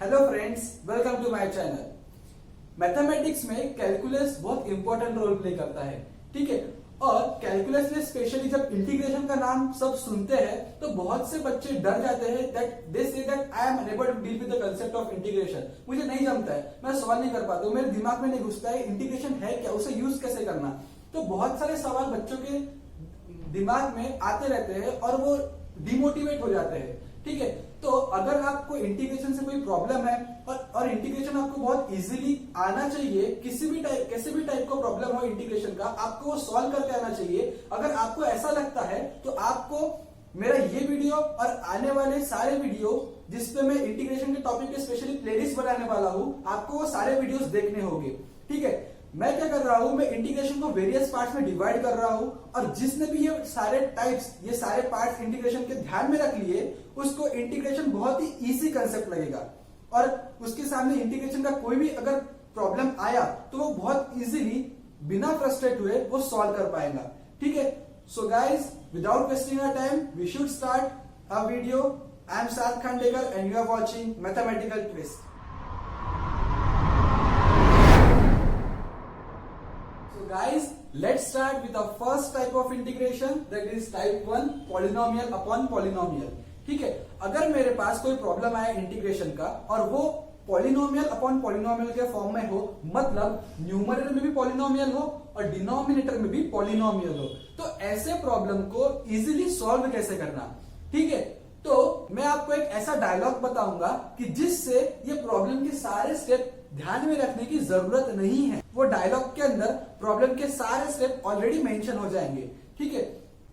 Hello friends, welcome to my channel. Mathematics में calculus बहुत important role play करता है, ठीक है। और कैलकुलस में स्पेशली जब इंटीग्रेशन का नाम सब सुनते हैं तो बहुत से बच्चे डर जाते हैं that they say that I am unable to deal with the concept of integration. मुझे नहीं जमता है, मैं सॉल्व नहीं कर पाता हूं, मेरे दिमाग में नहीं घुसता है इंटीग्रेशन है क्या, उसे यूज कैसे करना। तो बहुत सारे सवाल बच्चों के दिमाग में आते रहते हैं और वो डिमोटिवेट हो जाते हैं, ठीक है। तो अगर आपको इंटीग्रेशन से कोई प्रॉब्लम है और इंटीग्रेशन आपको बहुत इजीली आना चाहिए, किसी भी टाइप का प्रॉब्लम हो इंटीग्रेशन का, आपको वो सॉल्व करके आना चाहिए। अगर आपको ऐसा लगता है तो आपको मेरा ये वीडियो और आने वाले सारे वीडियो जिसपे मैं इंटीग्रेशन के टॉपिक पे स्पेशली प्लेलिस्ट बनाने वाला हूं, आपको वो सारे वीडियोस देखने होंगे, ठीक है। मैं क्या कर रहा हूं, मैं इंटीग्रेशन को वेरियस पार्ट्स में डिवाइड कर रहा हूं और जिसने भी ये सारे टाइप्स, ये सारे पार्ट्स इंटीग्रेशन के ध्यान में रख लिए, उसको इंटीग्रेशन बहुत ही इजी कंसेप्ट लगेगा और उसके सामने इंटीग्रेशन का कोई भी अगर प्रॉब्लम आया तो वो बहुत इजीली बिना फ्रस्ट्रेट हुए वो सॉल्व कर पाएगा, ठीक है। So guys, without wasting our time we should start a video. I am Sarth Khandekar and you are watching mathematical twist. Guys, let's start with the first type of integration, that is type 1 polynomial upon polynomial, ठीक है। अगर मेरे पास कोई problem आया integration का और वो polynomial upon polynomial के फॉर्म में हो, मतलब न्यूमरेटर में भी पॉलिनोमियल हो और डिनोमिनेटर में भी पॉलिनोमियल हो, तो ऐसे प्रॉब्लम को इजीली सॉल्व कैसे करना, ठीक है। तो मैं आपको एक ऐसा डायलॉग बताऊंगा कि जिससे ये प्रॉब्लम के सारे स्टेप ध्यान में रखने की जरूरत नहीं है। वो डायलॉग के अंदर प्रॉब्लम के सारे स्टेप ऑलरेडी मेंशन हो जाएंगे, ठीक है।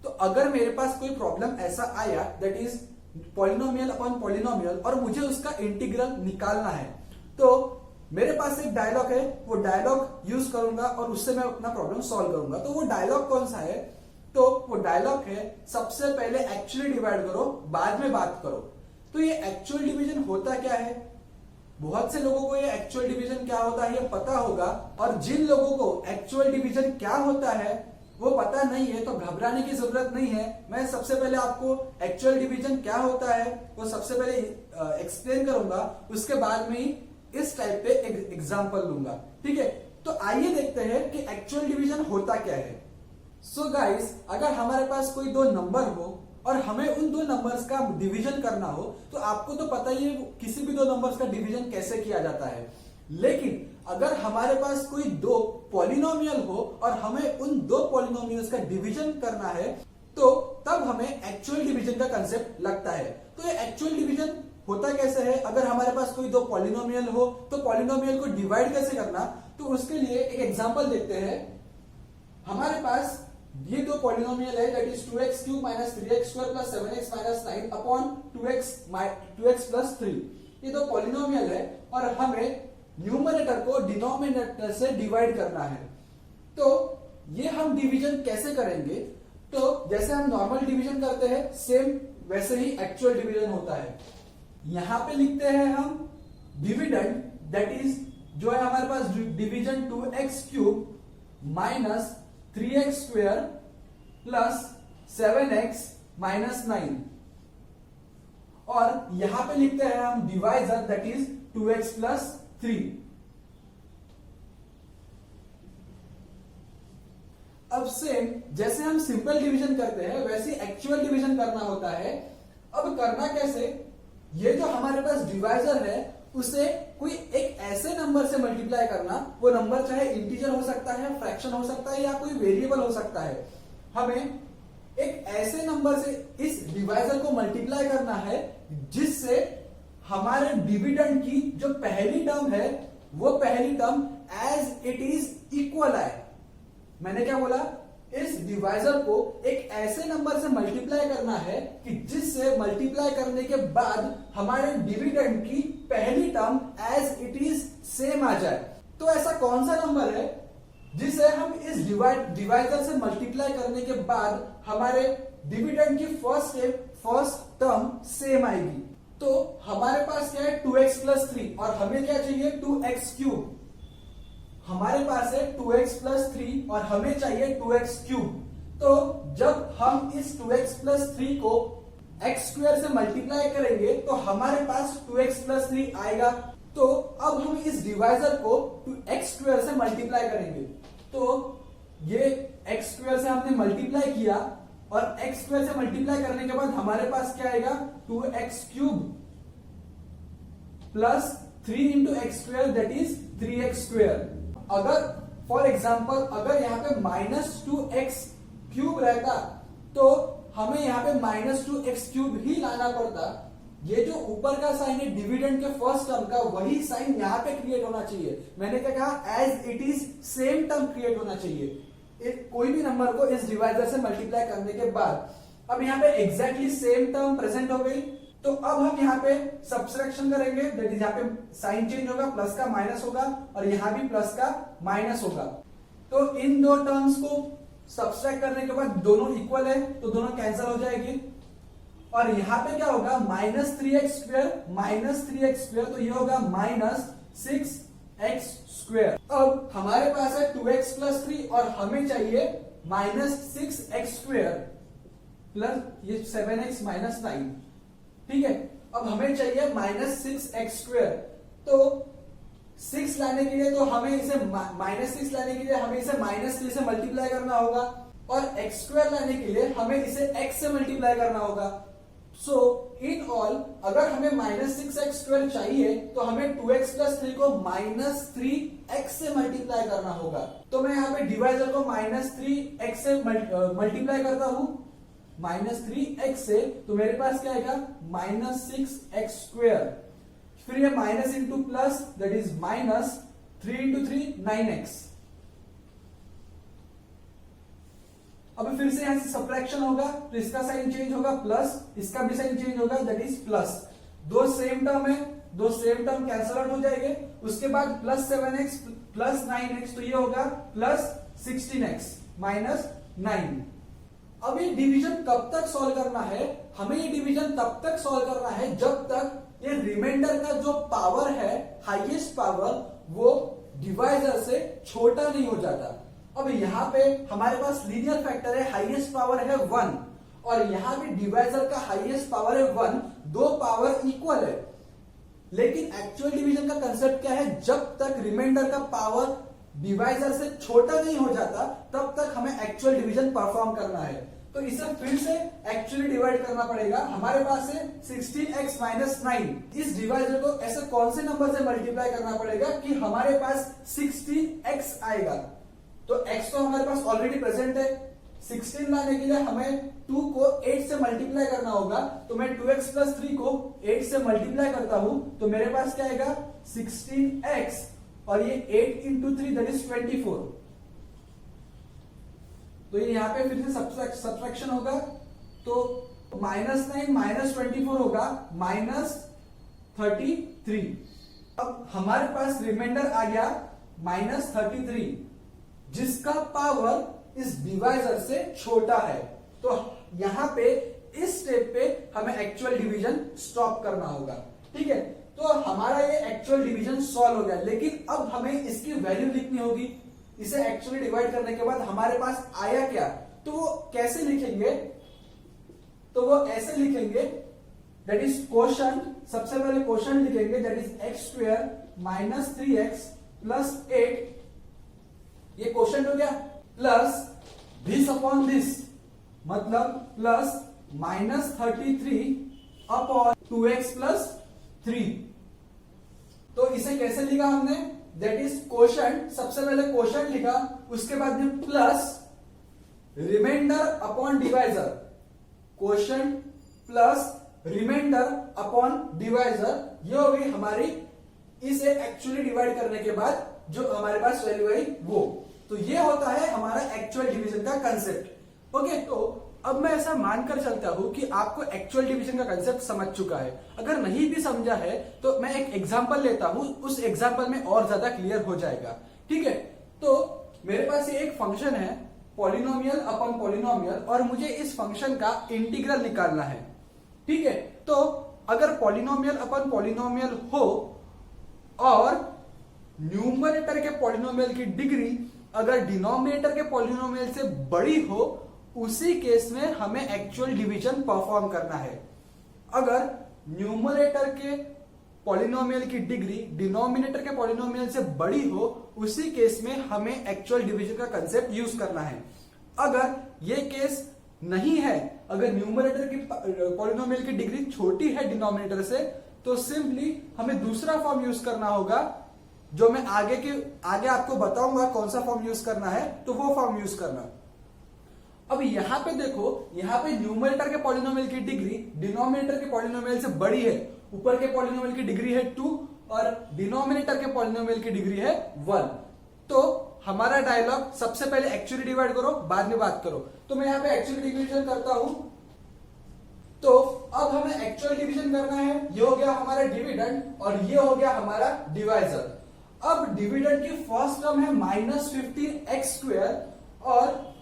तो अगर मेरे पास कोई प्रॉब्लम ऐसा आया that is polynomial upon polynomial और मुझे उसका इंटीग्रल निकालना है, तो मेरे पास एक डायलॉग है, वो डायलॉग यूज करूंगा और उससे मैं अपना प्रॉब्लम सॉल्व करूंगा। तो वो डायलॉग कौन सा है? तो वो डायलॉग है, सबसे पहले एक्चुअली डिवाइड करो, बाद में बात करो। तो ये एक्चुअल डिवीजन होता क्या है? बहुत से लोगों को ये एक्चुअल डिवीजन क्या होता है ये पता होगा, और जिन लोगों को एक्चुअल डिवीजन क्या होता है वो पता नहीं है तो घबराने की जरूरत नहीं है। मैं सबसे पहले आपको एक्चुअल डिवीजन क्या होता है वो सबसे पहले एक्सप्लेन करूंगा, उसके बाद में ही इस टाइप पे एग्जांपल लूंगा, ठीक है। तो आइए देखते हैं कि एक्चुअल डिवीजन होता क्या है। सो गाइस, अगर हमारे पास कोई दो नंबर हो और हमें उन दो नंबर्स का डिवीजन करना हो, तो आपको तो पता ही है किसी भी दो नंबर्स का डिवीजन कैसे किया जाता है। लेकिन अगर हमारे पास कोई दो पॉलिनोमियल हो और हमें उन दो पॉलिनोमियल्स का डिवीजन करना है, तो तब हमें एक्चुअल डिवीजन का कंसेप्ट लगता है। तो ये एक्चुअल डिवीजन होता कैसे है? अगर हमारे पास कोई दो पॉलिनोमियल हो तो पॉलिनोमियल को डिवाइड कैसे करना, तो उसके लिए एक एग्जांपल देखते हैं। हमारे पास ये दो पॉलिनोमियल है, that is 2x cube minus 3x square plus 7x minus 9 upon 2x plus 3। ये दो पॉलिनोमियल है और हमें न्यूमरेटर को डिनोमिनेटर से डिवाइड करना है। तो ये हम डिवीजन कैसे करेंगे? तो जैसे हम नॉर्मल डिवीजन करते हैं, सेम वैसे ही एक्चुअल डिवीजन होता है। यहां पे लिखते हैं हम डिविडेंड, दैट इज जो है हमारे पास division 2x cube minus 3x square plus 7x minus 9, और यहां पे लिखते हैं हम divisor, that is 2x plus 3। अब सेम जैसे हम सिंपल डिवीजन करते हैं वैसे एक्चुअल डिवीजन करना होता है। अब करना कैसे? ये जो हमारे पास डिवाइजर है उसे कोई एक ऐसे नंबर से मल्टीप्लाई करना, वो नंबर चाहे इंटीजर हो सकता है, फ्रैक्शन हो सकता है या कोई वेरिएबल हो सकता है। हमें एक ऐसे नंबर से इस डिवाइजर को मल्टीप्लाई करना है जिससे हमारे डिविडेंड की जो पहली टर्म है वो पहली term as it is equal आए। मैंने क्या बोला? इस डिवाइजर को एक ऐसे नंबर से मल्टीप्लाई करना है कि जिससे मल्टीप्लाई करने के बाद हमारे डिविडेंड की पहली term as it is same आ जाए। तो ऐसा कौन सा नंबर है जिसे हम इस डिवाइजर से मल्टीप्लाई करने के बाद हमारे डिविडेंड की फर्स्ट टर्म सेम आएगी? तो हमारे पास क्या है? 2x प्लस 3, और हमें क्या चाहिए? 2x cube. हमारे पास है 2x प्लस 3 और हमें चाहिए 2x क्यूब। तो जब हम इस 2x प्लस 3 को एक्स स्क्वायर से मल्टीप्लाई करेंगे तो हमारे पास 2x+3 आएगा। तो अब हम इस डिवाइजर को एक्स स्क्वायर से मल्टीप्लाई करेंगे, तो ये एक्स स्क्वायर से हमने मल्टीप्लाई किया और एक्स स्क्वायर से मल्टीप्लाई करने के बाद हमारे पास क्या आएगा 2x³ plus 3 into x square that is 3x²। अगर फॉर एग्जाम्पल अगर यहाँ पे -2x³ रहता तो हमें यहाँ पे -2x³ ही लाना पड़ता। ये जो ऊपर का साइन है डिविडेंड के फर्स्ट टर्म का, वही साइन यहाँ पे क्रिएट होना चाहिए। मैंने क्या कहा, as it is same term create होना चाहिए कोई भी नंबर को इस डिवाइजर से मल्टीप्लाई करने के बाद। अब यहाँ पे एग्जैक्टली सेम टर्म प्रेजेंट हो गई, तो अब हम यहाँ पे सब्सट्रैक्शन करेंगे, दैट इज यहाँ पे साइन चेंज होगा, प्लस का माइनस होगा और यहाँ भी प्लस का माइनस होगा। तो इन दो टर्म्स को सब्सट्रैक्ट करने के बाद दोनों इक्वल है तो दोनों कैंसिल हो जाएगी और यहाँ पे क्या होगा -3x², तो ये होगा -6x²। अब हमारे पास है 2x+3 और हमें चाहिए -6x² प्लस ये 7x - 9, ठीक है। अब हमें चाहिए -6x², तो 6 लाने के लिए तो हमें इसे -6 लाने के लिए हमें इसे -3 से मल्टीप्लाई करना होगा और x² लाने के लिए हमें इसे x से मल्टीप्लाई करना होगा। सो इन ऑल अगर हमें -6x² चाहिए तो हमें 2x+3 को -3x से मल्टीप्लाई करना होगा। तो मैं यहाँ पे डिवाइजर को -3x से मल्टीप्लाई करता हूं, -3x से, तो मेरे पास क्या आएगा -6x²। फिर ये minus into plus that is -3 into 3 9x। अब फिर से यहां से सब्ट्रैक्शन होगा तो इसका साइन चेंज होगा प्लस, इसका भी साइन चेंज होगा दैट इज प्लस। दो सेम टर्म है, दो सेम टर्म कैंसल आउट हो जाएंगे। उसके बाद +7x प्लस 9x, तो ये होगा +16x -9। अब ये डिवीजन कब तक सॉल्व करना है, हमें ये डिवीजन तब तक सॉल्व करना है जब तक ये रिमाइंडर का जो पावर है, हाईएस्ट पावर, वो डिवाइजर से छोटा नहीं हो जाता। अब यहाँ पे हमारे पास लीनियर फैक्टर है, हाईएस्ट पावर है 1 और यहाँ पे डिवाइजर का हाईएस्ट पावर है 1, दो पावर इक्वल है। लेकिन एक्चुअल डिवीजन का कंसेप्ट क्या है, जब तक रिमाइंडर का पावर डिवाइजर से छोटा नहीं हो जाता तब तक हमें एक्चुअल डिवीजन परफॉर्म करना है। तो इसे फिर से एक्चुअली डिवाइड करना पड़ेगा। हमारे पास है 16x - 9। इस डिवाइजर को ऐसे कौन से नंबर से मल्टीप्लाई करना पड़ेगा कि हमारे पास 16x आएगा। तो x तो हमारे पास ऑलरेडी प्रेजेंट है, 16 लाने के लिए हमें 2 को 8 से मल्टीप्लाई करना होगा। तो मैं 2x+3 को 8 से मल्टीप्लाई करता हूं तो मेरे पास क्या आएगा 16x और ये 8 इंटू 3 दैट इज 24। तो ये यहाँ पे फिर से सब्ट्रैक्शन होगा, तो -9 - 24 होगा -33। अब हमारे पास रिमाइंडर आ गया -33 जिसका पावर इस डिवाइजर से छोटा है। तो यहां पे इस स्टेप पे हमें एक्चुअल डिवीजन स्टॉप करना होगा, ठीक है। तो हमारा ये एक्चुअल डिवीजन सॉल्व हो गया, लेकिन अब हमें इसकी वैल्यू लिखनी होगी। इसे एक्चुअली डिवाइड करने के बाद हमारे पास आया क्या, तो वो कैसे लिखेंगे, तो वो ऐसे लिखेंगे दैट इज क्वोशंट। सबसे पहले क्वोशंट लिखेंगे that is x² - 3x plus 8, ये क्वोशंट हो गया, प्लस दिस अपॉन दिस, मतलब प्लस -33 अपॉन 2x + 3। तो इसे कैसे लिखा हमने, दैट इज क्वोशंट। सबसे पहले क्वोशंट लिखा, उसके बाद में plus remainder upon divisor, quotient plus remainder upon divisor, ये हो गई हमारी इसे एक्चुअली डिवाइड करने के बाद जो हमारे पास वैल्यू आई वो। तो ये होता है हमारा एक्चुअल डिवीजन का कंसेप्ट। ओके, तो अब मैं ऐसा मानकर चलता हूं कि आपको एक्चुअल डिवीजन का कंसेप्ट समझ चुका है। अगर नहीं भी समझा है तो मैं एक एग्जांपल लेता हूं, उस एग्जांपल में और ज्यादा क्लियर हो जाएगा, ठीक है। तो मेरे पास ये एक फंक्शन है पॉलिनोमियल अपॉन पॉलिनोमियल और मुझे इस फंक्शन का इंटीग्रल निकालना है, ठीक है। तो अगर पॉलिनोमियल अपॉन पॉलिनोमियल हो और न्यूमरेटर के पॉलिनोमियल की डिग्री अगर डिनोमिनेटर के पॉलिनोमियल से बड़ी हो, उसी केस में हमें एक्चुअल डिवीजन परफॉर्म करना है। अगर न्यूमरेटर के पॉलिनोमियल की डिग्री डिनोमिनेटर के पॉलिनोमियल से बड़ी हो, उसी केस में हमें एक्चुअल डिवीजन का कंसेप्ट यूज करना है। अगर ये केस नहीं है, अगर न्यूमरेटर की पॉलिनोमियल की डिग्री छोटी है डिनोमिनेटर से, तो सिंपली हमें दूसरा फॉर्म यूज करना होगा, जो मैं आगे आपको बताऊंगा कौन सा फॉर्म यूज करना है, तो वो फॉर्म यूज करना। अब यहां पे देखो, यहां पे न्यूमरेटर के पॉलिनोमियल की डिग्री डिनोमिनेटर के पॉलिनोमियल से बड़ी है। ऊपर के पॉलिनोमियल की डिग्री है 2 और डिनोमिनेटर के पॉलिनोमियल की डिग्री है 1। तो हमारा डायलॉग सबसे पहले एक्चुअली डिवाइड करो, बाद में बात करो। तो मैं यहां पे एक्चुअली डिवीजन करता हूं। तो अब हमें एक्चुअल डिवीजन करना है। ये हो गया हमारा डिविडेंड और ये हो गया हमारा डिवाइजर। अब डिविडेंड की फर्स्ट टर्म है -15x² और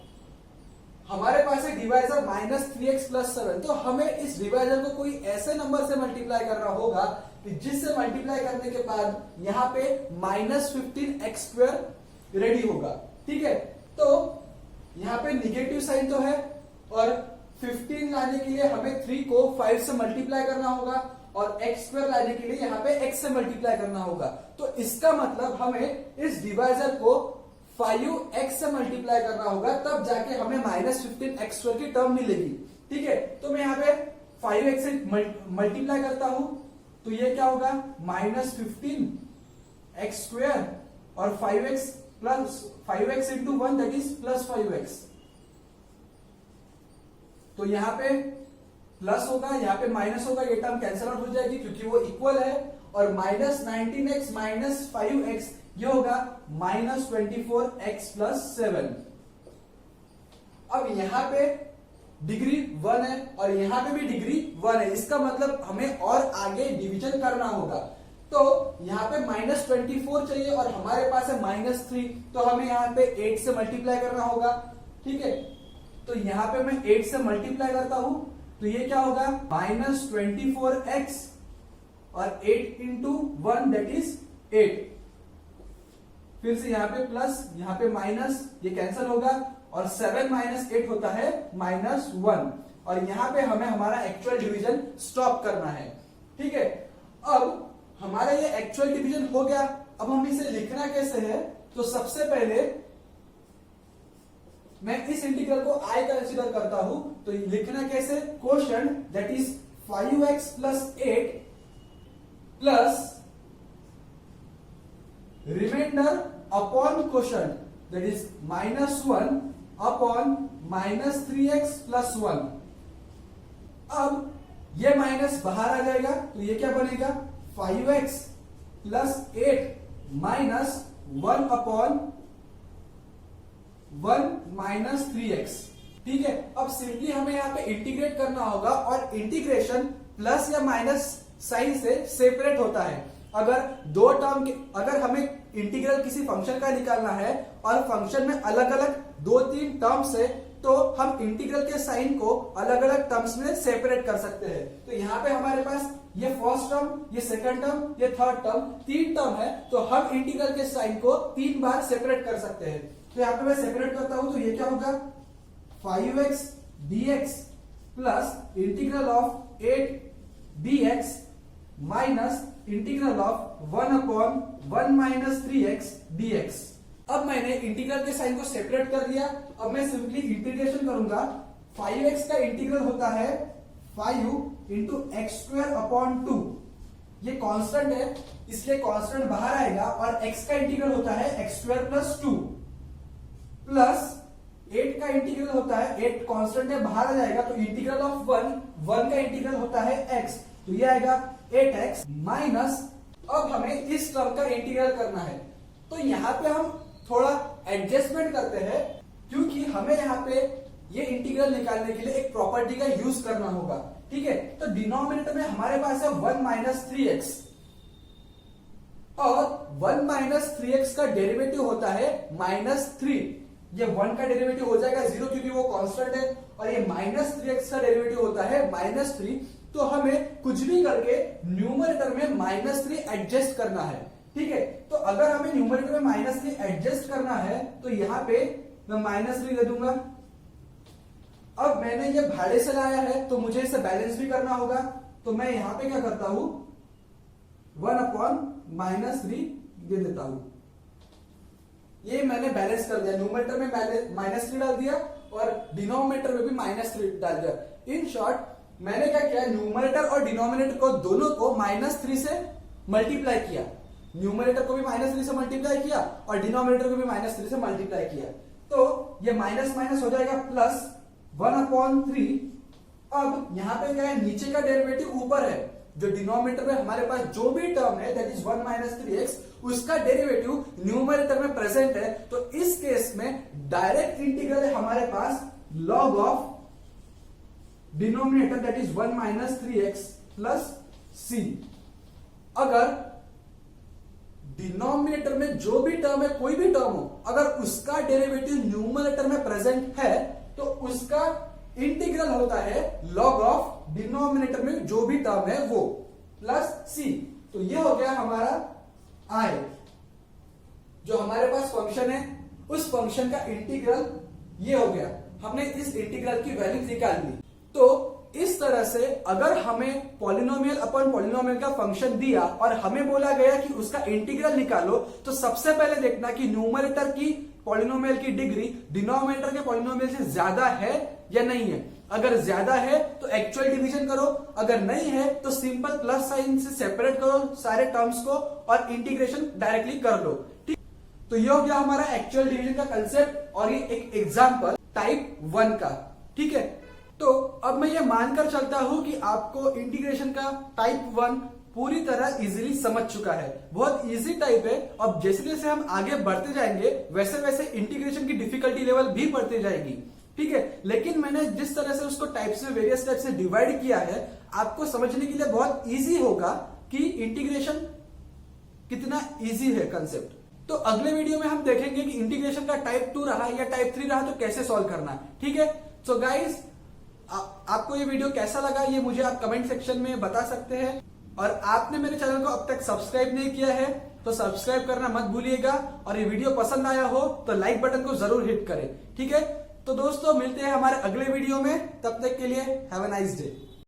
हमारे पास है डिवाइजर -3x + 7। तो हमें इस डिवाइजर को कोई ऐसे नंबर से मल्टीप्लाई करना होगा कि जिससे मल्टीप्लाई करने के बाद यहां पे -15x² रेडी होगा। ठीक है, तो यहां पे निगेटिव साइन तो है और 15 लाने के लिए हमें 3 को 5 से मल्टीप्लाई करना होगा और x² लाने के लिए यहां पे x से मल्टीप्लाई करना होगा। तो इसका मतलब हमें इस डिवाइजर को 5x से मल्टीप्लाई करना होगा, तब जाके हमें -15x² की टर्म मिलेगी। ठीक है, तो मैं यहां पे 5x से मल्टीप्लाई करता हूं, तो ये क्या होगा -15x² और 5x into 1 that is +5x। तो यहां पे प्लस होगा, यहां पे माइनस होगा, ये टर्म कैंसिल आउट हो जाएगी क्योंकि वो इक्वल है। और -19x - 5x ये होगा -24x + 7। अब यहां पे डिग्री 1 है और यहां पे भी डिग्री 1 है। इसका मतलब हमें और आगे डिवीजन करना होगा। तो यहां पे -24 चाहिए और हमारे पास है -3, तो हमें यहां पे 8 से मल्टीप्लाई करना होगा। ठीक है, तो यहां पे मैं 8 से मल्टीप्लाई करता हूं, तो ये क्या होगा -24x और 8 इंटू 1 दैट इज 8। फिर से यहां पे प्लस, यहां पे माइनस, ये कैंसिल होगा और 7 - 8 होता है -1। और यहां पे हमें हमारा एक्चुअल डिवीजन स्टॉप करना है। ठीक है, अब हमारा ये एक्चुअल डिवीजन हो गया। अब हम इसे लिखना कैसे है, तो सबसे पहले मैं इस इंटीग्रल को I कंसीडर करता हूं। तो लिखना कैसे, quotient that is 5x + 8 plus remainder upon quotient that is -1 अपॉन -3x + 1। अब ये माइनस बाहर आ जाएगा, तो ये क्या बनेगा 5x + 8 माइनस 1 अपॉन 1 - 3x। ठीक है, अब सिंपली हमें यहां पे इंटीग्रेट करना होगा और इंटीग्रेशन प्लस या माइनस साइन से सेपरेट होता है। अगर दो टर्म के, अगर हमें इंटीग्रल किसी फंक्शन का निकालना है और फंक्शन में अलग अलग 2-3 टर्म्स है, तो हम इंटीग्रल के साइन को अलग अलग टर्म्स में सेपरेट कर सकते हैं। तो यहां पे हमारे पास ये फर्स्ट टर्म, ये सेकंड टर्म, ये थर्ड टर्म, 3 टर्म है, तो हम इंटीग्रल के साइन को 3 बार सेपरेट कर सकते हैं। तो यहां पे मैं सेपरेट करता हूं, तो ये क्या होगा 5x dx plus integral of 8 dx minus integral of 1 upon 1 - 3x dx। अब मैंने इंटीग्रल के साइन को सेपरेट कर दिया। अब मैं सिंपली इंटीग्रेशन करूंगा। 5x का इंटीग्रल होता है 5 इंटू x² अपॉन 2। ये कांस्टेंट है, इसलिए कांस्टेंट बाहर आएगा और x का इंटीग्रल होता है x² + 2 प्लस 8 का इंटीग्रल होता है, 8 कांस्टेंट है बाहर आ जाएगा, तो इंटीग्रल ऑफ 1 का इंटीग्रल होता है x, तो ये आएगा 8x माइनस। अब हमें इस टर्म का इंटीग्रल करना है, तो यहां पे हम थोड़ा एडजस्टमेंट करते हैं क्योंकि हमें यहां पे ये इंटीग्रल निकालने के लिए एक प्रॉपर्टी का यूज करना होगा। ठीक है, तो डिनोमिनेटर में हमारे पास है 1 - 3x और 1 - 3x का डेरिवेटिव होता है -3। ये 1 का डेरिवेटिव हो जाएगा 0 क्योंकि वो कांस्टेंट है, और ये -3x का डेरिवेटिव होता है -3। तो हमें कुछ भी करके न्यूमरेटर में -3 एडजस्ट करना है। ठीक है, तो अगर हमें न्यूमरेटर में -3 एडजस्ट करना है, तो यहां पे मैं -3 दे दूंगा। अब मैंने ये भाड़े से लाया है, तो मुझे इसे बैलेंस भी करना होगा, तो मैं यहां पे क्या करता हूं, 1/-3 दे देता हूं। ये मैंने बैलेंस कर दिया, न्यूमरेटर में -3 डाल दिया और डिनोमिनेटर में भी -3 डाल दिया। इन शॉर्ट मैंने क्या किया, न्यूमरेटर और डिनोमिनेटर को दोनों को -3 से मल्टीप्लाई किया, न्यूमरेटर को भी -3 से मल्टीप्लाई किया और डिनोमिनेटर को भी -3 से मल्टीप्लाई किया। तो ये माइनस माइनस हो जाएगा प्लस 1/3। अब यहां पे क्या है, नीचे का डेरिवेटिव ऊपर है, जो डिनोमिनेटर में हमारे पास जो भी टर्म है दैट इज 1 - 3x, उसका डेरिवेटिव न्यूमरेटर में प्रेजेंट है। तो इस केस में डायरेक्ट इंटीग्रल है हमारे पास log of denominator that is 1 - 3x plus c। अगर डिनोमिनेटर में जो भी टर्म है, कोई भी टर्म हो, अगर उसका डेरिवेटिव न्यूमरेटर में प्रेजेंट है तो उसका इंटीग्रल होता है log ऑफ डिनोमिनेटर में जो भी टर्म है वो प्लस c। तो ये हो गया हमारा i, जो हमारे पास फंक्शन है, उस फंक्शन का इंटीग्रल ये हो गया। हमने इस इंटीग्रल की वैल्यू निकाल ली। तो इस तरह से अगर हमें पॉलिनोमियल अपॉन पॉलिनोमियल का फंक्शन दिया और हमें बोला गया कि उसका इंटीग्रल निकालो, तो सबसे पहले देखना कि न्यूमरेटर की पॉलिनोमियल की डिग्री डिनोमिनेटर के पॉलिनोमियल से ज्यादा है या नहीं है। अगर ज्यादा है तो एक्चुअल डिवीजन करो, अगर नहीं है तो सिंपल प्लस साइन से सेपरेट करो सारे टर्म्स को और इंटीग्रेशन डायरेक्टली कर लो। ठीक, तो ये हो गया हमारा एक्चुअल डिवीजन का कंसेप्ट और ये एक एग्जांपल टाइप 1 का। ठीक है, तो अब मैं ये मानकर चलता हूं कि आपको इंटीग्रेशन का टाइप 1 पूरी तरह इजीली समझ चुका है। बहुत इजी टाइप है। अब जैसे जैसे हम आगे बढ़ते जाएंगे वैसे वैसे इंटीग्रेशन की डिफिकल्टी लेवल भी बढ़ती जाएगी। ठीक है, लेकिन मैंने जिस तरह से उसको टाइप्स में वेरियस टाइप से डिवाइड किया है, आपको समझने के लिए बहुत इजी होगा कि इंटीग्रेशन कितना इजी है कंसेप्ट। तो अगले वीडियो में हम देखेंगे कि इंटीग्रेशन का टाइप 2 रहा या टाइप 3 रहा तो कैसे सॉल्व करना। ठीक है, सो गाइज आपको ये वीडियो कैसा लगा ये मुझे आप कमेंट सेक्शन में बता सकते हैं। और आपने मेरे चैनल को अब तक सब्सक्राइब नहीं किया है तो सब्सक्राइब करना मत भूलिएगा। और ये वीडियो पसंद आया हो तो लाइक बटन को जरूर हिट करें। ठीक है, तो दोस्तों मिलते हैं हमारे अगले वीडियो में, तब तक के लिए हैव अ नाइस डे।